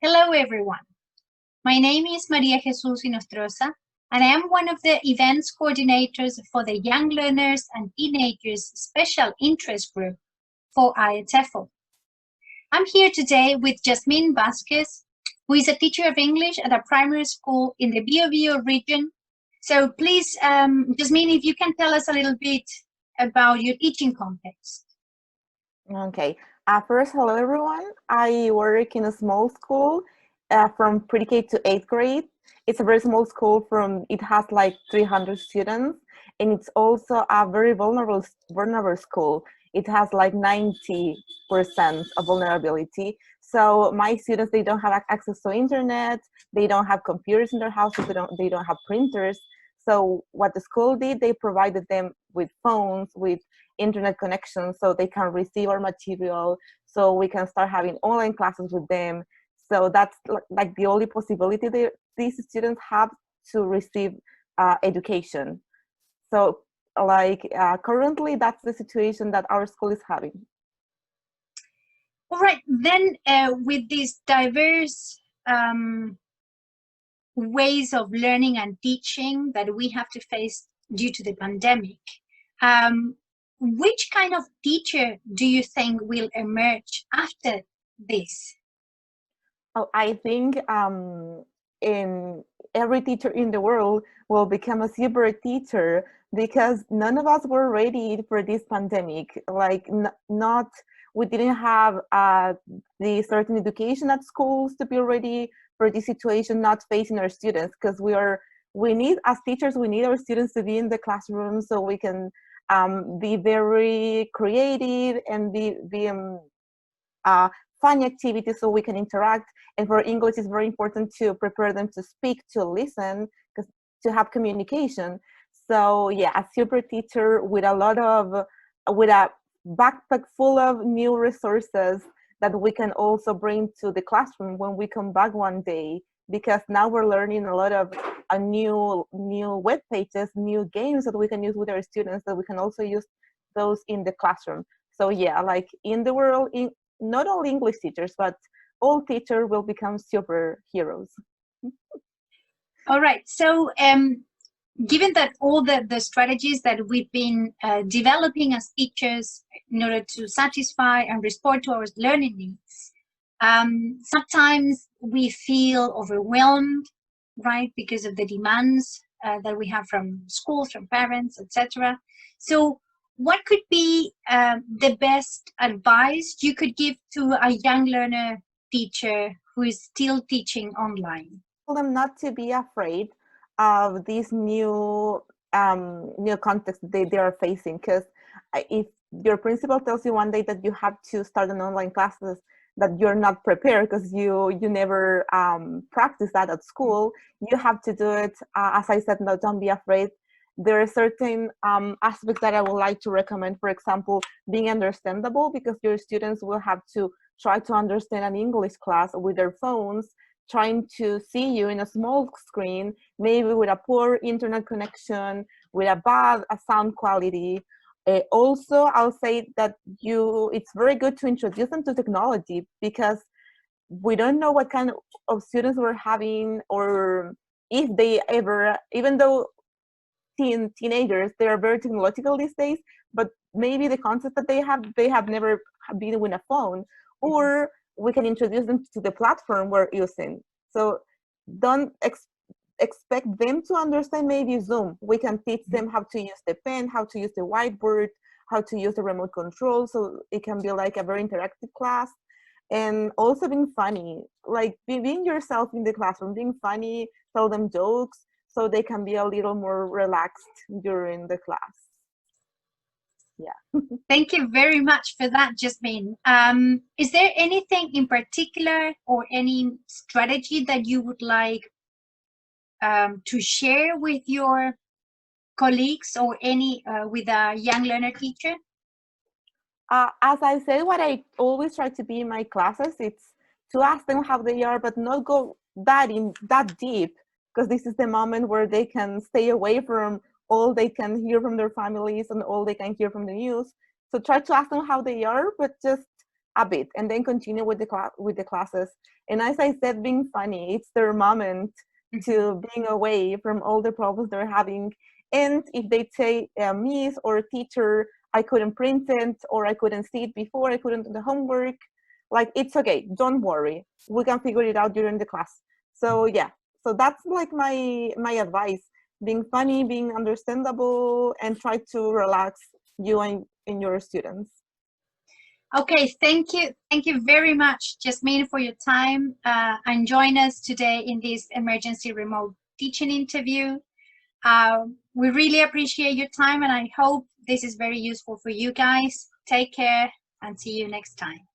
Hello, everyone. My name is Maria Jesus Inostroza, and I am one of the events coordinators for the Young Learners and Teenagers Special Interest Group for IATEFL. I'm here today with Jazmin Vasquez, who is a teacher of English at a primary school in the Bio region. So please, Jazmin, if you can tell us a little bit about your teaching context. Okay. First, hello everyone. I work in a small school from pre-K to 8th grade. It's a very small school it has like 300 students, and it's also a very vulnerable school. It has like 90% of vulnerability. So my students, they don't have access to internet, they don't have computers in their houses, they don't have printers. So what the school did, they provided them with phones, with internet connection, so they can receive our material, so we can start having online classes with them. So that's like the only possibility these students have to receive education. So currently that's the situation that our school is having. All right, then with these diverse ways of learning and teaching that we have to face due to the pandemic, which kind of teacher do you think will emerge after this? Oh, I think in every teacher in the world will become a super teacher, because none of us were ready for this pandemic. Like we didn't have the certain education at schools to be ready for this situation, not facing our students, because we need, as teachers, we need our students to be in the classroom so we can be very creative and be fun activities so we can interact. And for English, it's very important to prepare them to speak, to listen, to have communication. So yeah, a super teacher with a backpack full of new resources that we can also bring to the classroom when we come back one day, because now we're learning a lot of new web pages, new games that we can use with our students, that we can also use those in the classroom. So yeah, like in the world, not all English teachers, but all teachers will become superheroes. All right, so given that all the strategies that we've been developing as teachers in order to satisfy and respond to our learning needs, sometimes we feel overwhelmed, right, because of the demands that we have from schools, from parents, etc. So what could be the best advice you could give to a young learner teacher who is still teaching online? Tell them not to be afraid of these new context they are facing, because if your principal tells you one day that you have to start an online classes, that you're not prepared because you never practice that at school, you have to do it. As I said, no, don't be afraid. There are certain aspects that I would like to recommend. For example, being understandable, because your students will have to try to understand an English class with their phones, trying to see you in a small screen, maybe with a poor internet connection, with a bad sound quality. Also, I'll say that it's very good to introduce them to technology, because we don't know what kind of students we're having, or if they ever, even though teenagers, they are very technological these days, but maybe the concept that they have never been with a phone, or we can introduce them to the platform we're using. So don't expect them to understand maybe Zoom. We can teach them how to use the pen, how to use the whiteboard, how to use the remote control, so it can be like a very interactive class. And also being funny, like being yourself in the classroom, being funny, tell them jokes, so they can be a little more relaxed during the class. Yeah. Thank you very much for that, Jazmin. Is there anything in particular or any strategy that you would like to share with your colleagues or with a young learner teacher? As I said, what I always try to be in my classes, it's to ask them how they are, but not go that deep, because this is the moment where they can stay away from all they can hear from their families and all they can hear from the news. So try to ask them how they are, but just a bit and then continue with the classes. And as I said, being funny, it's their moment to being away from all the problems they're having. And if they say, miss or teacher, I couldn't print it, or I couldn't see it before, I couldn't do the homework, like, it's okay, don't worry, we can figure it out during the class. So yeah, so that's like my advice: being funny, being understandable, and try to relax you and your students. Okay, thank you very much, Jazmin, for your time and join us today in this emergency remote teaching interview. We really appreciate your time, and I hope this is very useful for you guys. Take care and see you next time.